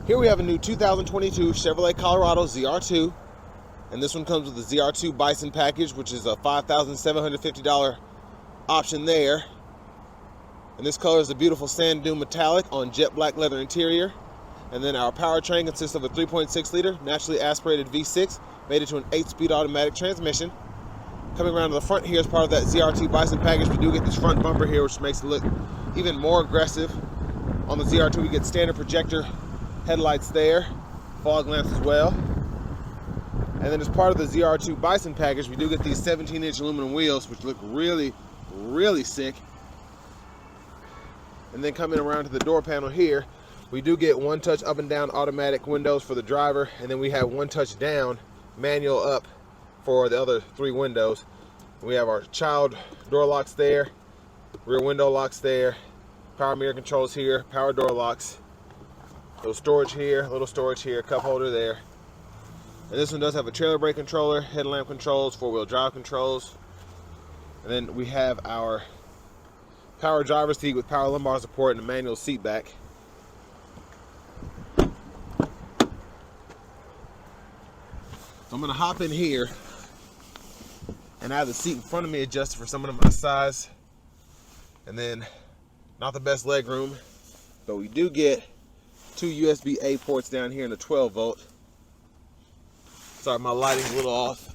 Here we have a new 2022 Chevrolet Colorado ZR2, and this one comes with the ZR2 Bison package, which is a $5,750 option there. And this color is a beautiful sand dune metallic on jet black leather interior. And then our powertrain consists of a 3.6 liter naturally aspirated V6 mated to an 8-speed automatic transmission. Coming around to the front here as part of that ZR2 Bison package, we do get this front bumper here, which makes it look even more aggressive. On the ZR2 we get standard projector headlights there, fog lamps as well. And then as part of the ZR2 Bison package, we do get these 17-inch aluminum wheels, which look really, really sick. And then coming around to the door panel here, we do get one-touch up and down automatic windows for the driver, and then we have one-touch down manual up for the other 3 windows. We have our child door locks there, rear window locks there, power mirror controls here, power door locks, little storage here, cup holder there. And this one does have a trailer brake controller, headlamp controls, 4-wheel drive controls. And then we have our power driver's seat with power lumbar support and a manual seat back. So I'm gonna hop in here, and I have the seat in front of me adjusted for someone of my size. And then not the best leg room, but we do get 2 USB-A ports down here and a 12-volt. Sorry, my lighting's a little off.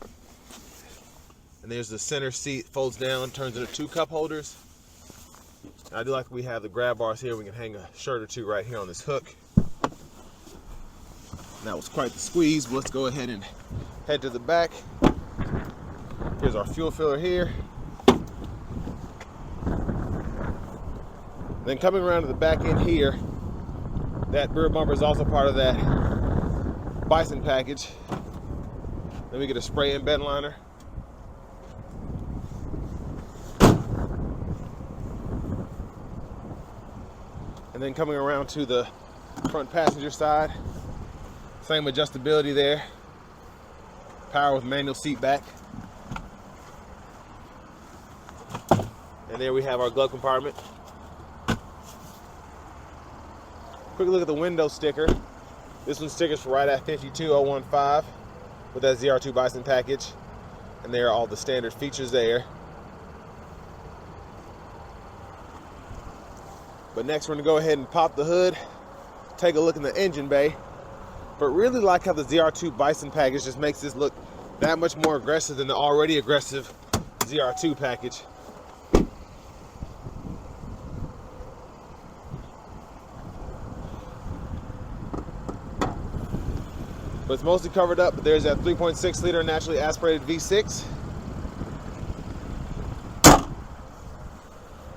And there's the center seat, folds down, turns into 2 cup holders. And I do like we have the grab bars here. We can hang a shirt or 2 right here on this hook. And that was quite the squeeze, but let's go ahead and head to the back. Here's our fuel filler here. Then coming around to the back end here, that rear bumper is also part of that Bison package. Then we get a spray and bed liner. And then coming around to the front passenger side, same adjustability there. Power with manual seat back. And there we have our glove compartment. Quick look at the window sticker. This one stickers for right at 52015 with that ZR2 Bison package. And there are all the standard features there. But next we're gonna go ahead and pop the hood, take a look in the engine bay. But really like how the ZR2 Bison package just makes this look that much more aggressive than the already aggressive ZR2 package. But it's mostly covered up, but there's that 3.6 liter naturally aspirated V6.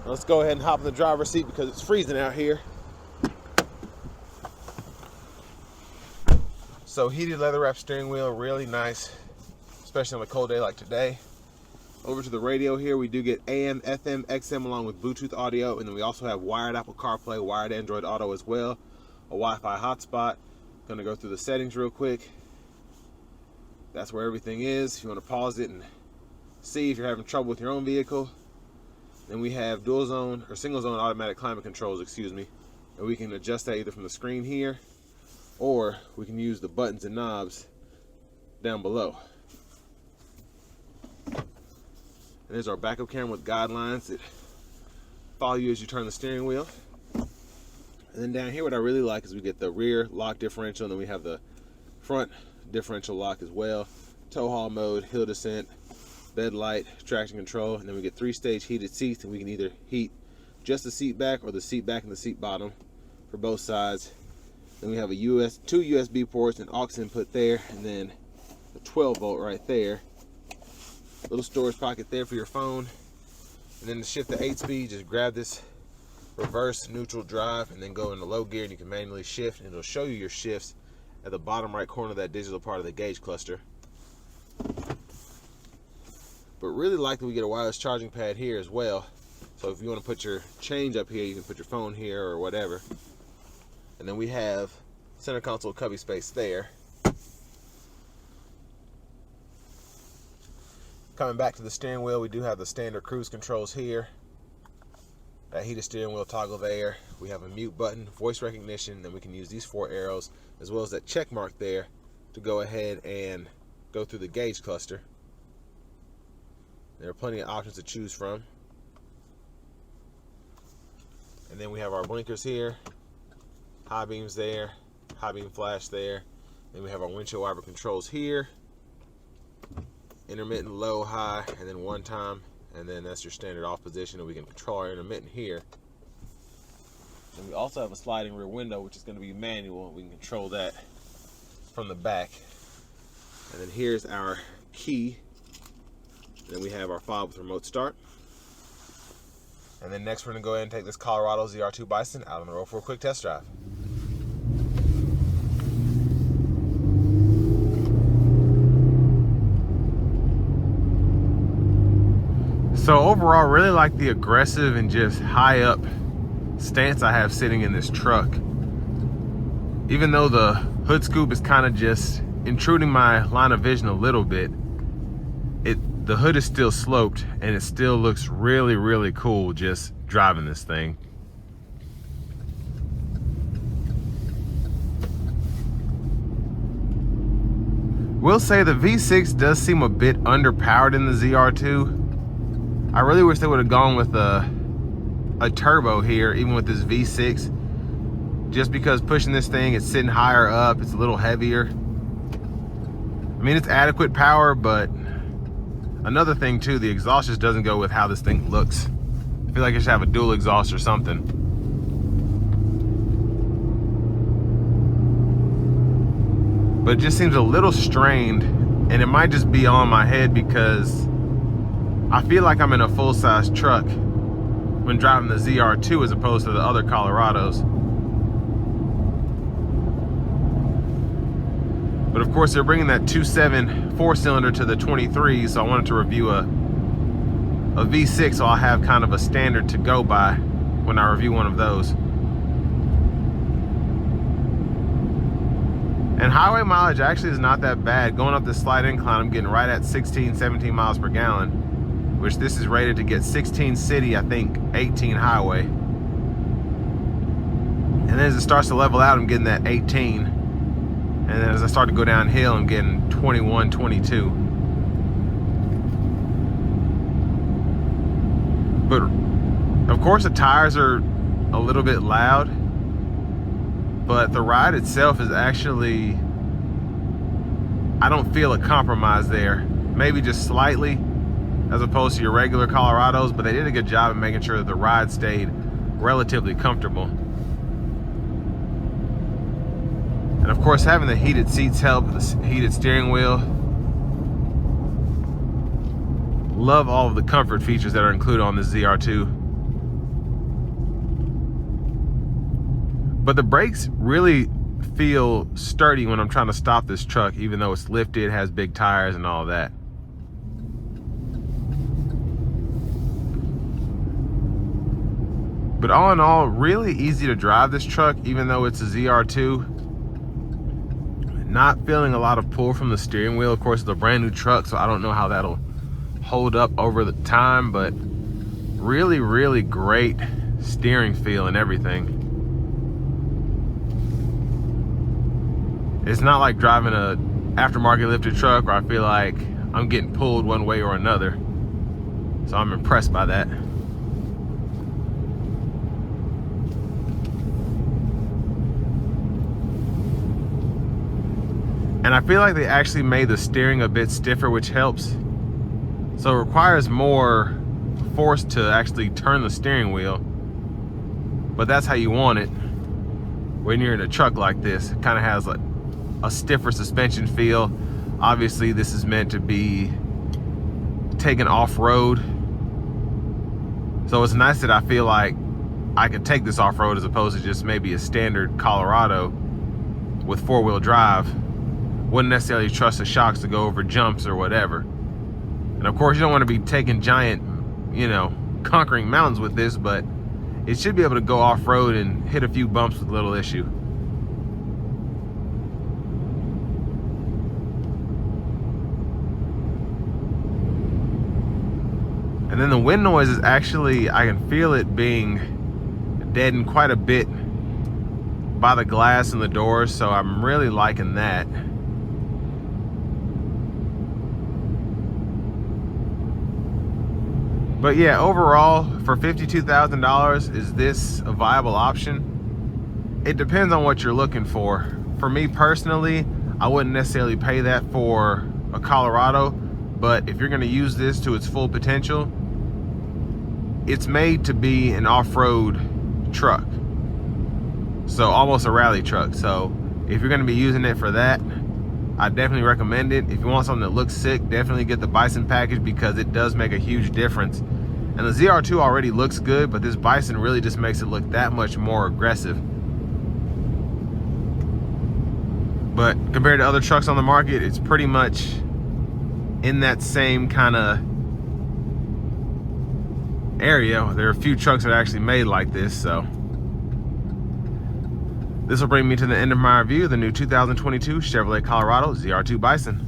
Let's go ahead and hop in the driver's seat because it's freezing out here. So heated leather wrap steering wheel, really nice, especially on a cold day like today. Over to the radio here, we do get AM, FM, XM along with Bluetooth audio, and then we also have wired Apple CarPlay, wired Android Auto as well, a Wi-Fi hotspot. Gonna go through the settings real quick. That's where everything is. If you want to pause it and see if you're having trouble with your own vehicle. Then we have dual zone or single zone automatic climate controls, excuse me. And we can adjust that either from the screen here, or we can use the buttons and knobs down below. And there's our backup camera with guidelines that follow you as you turn the steering wheel. And then down here, what I really like is we get the rear lock differential, and then we have the front differential lock as well. Tow haul mode, hill descent, bed light, traction control, and then we get 3-stage heated seats, and we can either heat just the seat back or the seat back and the seat bottom for both sides. Then we have a 2 USB ports and aux input there, and then a 12-volt right there. Little storage pocket there for your phone. And then to shift to 8-speed, just grab this reverse neutral drive and then go into low gear, and you can manually shift, and it'll show you your shifts at the bottom right corner of that digital part of the gauge cluster. But really like that we get a wireless charging pad here as well. So if you want to put your change up here, you can put your phone here or whatever. And then we have center console cubby space there. Coming back to the steering wheel, we do have the standard cruise controls here. That heated steering wheel toggle there. We have a mute button, voice recognition, then we can use these 4 arrows as well as that check mark there to go ahead and go through the gauge cluster. There are plenty of options to choose from. And then we have our blinkers here, high beams there, high beam flash there. Then we have our windshield wiper controls here, intermittent, low, high, and then one time, and then that's your standard off position, and we can control our intermittent here. And we also have a sliding rear window, which is going to be manual. We can control that from the back. And then here's our key. And then we have our fob with remote start. And then next we're going to go ahead and take this Colorado ZR2 Bison out on the road for a quick test drive. So overall, really like the aggressive and just high up stance I have sitting in this truck. Even though the hood scoop is kind of just intruding my line of vision a little bit, the hood is still sloped and it still looks really, really cool just driving this thing. Will say the V6 does seem a bit underpowered in the ZR2. I really wish they would have gone with a turbo here, even with this V6, just because pushing this thing, it's sitting higher up, it's a little heavier. I mean, it's adequate power, but another thing too, the exhaust just doesn't go with how this thing looks. I feel like it should have a dual exhaust or something. But it just seems a little strained, and it might just be on my head because I feel like I'm in a full-size truck when driving the ZR2 as opposed to the other Colorados. But of course, they're bringing that 2.7 4-cylinder to the 23, so I wanted to review a V6, so I'll have kind of a standard to go by when I review one of those. And highway mileage actually is not that bad. Going up this slight incline, I'm getting right at 16, 17 miles per gallon, which this is rated to get 16 city, I think 18 highway. And then as it starts to level out, I'm getting that 18. And then as I start to go downhill, I'm getting 21, 22. But of course the tires are a little bit loud, but the ride itself is actually, I don't feel a compromise there. Maybe just slightly as opposed to your regular Colorados, but they did a good job of making sure that the ride stayed relatively comfortable. And of course, having the heated seats help, the heated steering wheel. Love all of the comfort features that are included on this ZR2. But the brakes really feel sturdy when I'm trying to stop this truck, even though it's lifted, has big tires and all that. But all in all, really easy to drive this truck, even though it's a ZR2. Not feeling a lot of pull from the steering wheel. Of course, it's a brand new truck, so I don't know how that'll hold up over the time, but really, really great steering feel and everything. It's not like driving a aftermarket lifted truck where I feel like I'm getting pulled one way or another. So I'm impressed by that. And I feel like they actually made the steering a bit stiffer, which helps. So it requires more force to actually turn the steering wheel. But that's how you want it when you're in a truck like this. It kind of has like a stiffer suspension feel. Obviously, this is meant to be taken off-road. So it's nice that I feel like I could take this off-road as opposed to just maybe a standard Colorado with four-wheel drive. Wouldn't necessarily trust the shocks to go over jumps or whatever. And of course, you don't want to be taking giant, conquering mountains with this, but it should be able to go off-road and hit a few bumps with little issue. And And then the wind noise is actually, I can feel it being deadened quite a bit by the glass and the doors, so I'm really liking that. But yeah, overall, for $52,000, is this a viable option? It depends on what you're looking for. For me personally, I wouldn't necessarily pay that for a Colorado, but if you're gonna use this to its full potential, it's made to be an off-road truck. So almost a rally truck. So if you're gonna be using it for that, I definitely recommend it. If you want something that looks sick, definitely get the Bison package because it does make a huge difference. And the ZR2 already looks good, but this Bison really just makes it look that much more aggressive. But compared to other trucks on the market, it's pretty much in that same kind of area. There are a few trucks that are actually made like this, so. This will bring me to the end of my review of the new 2022 Chevrolet Colorado ZR2 Bison.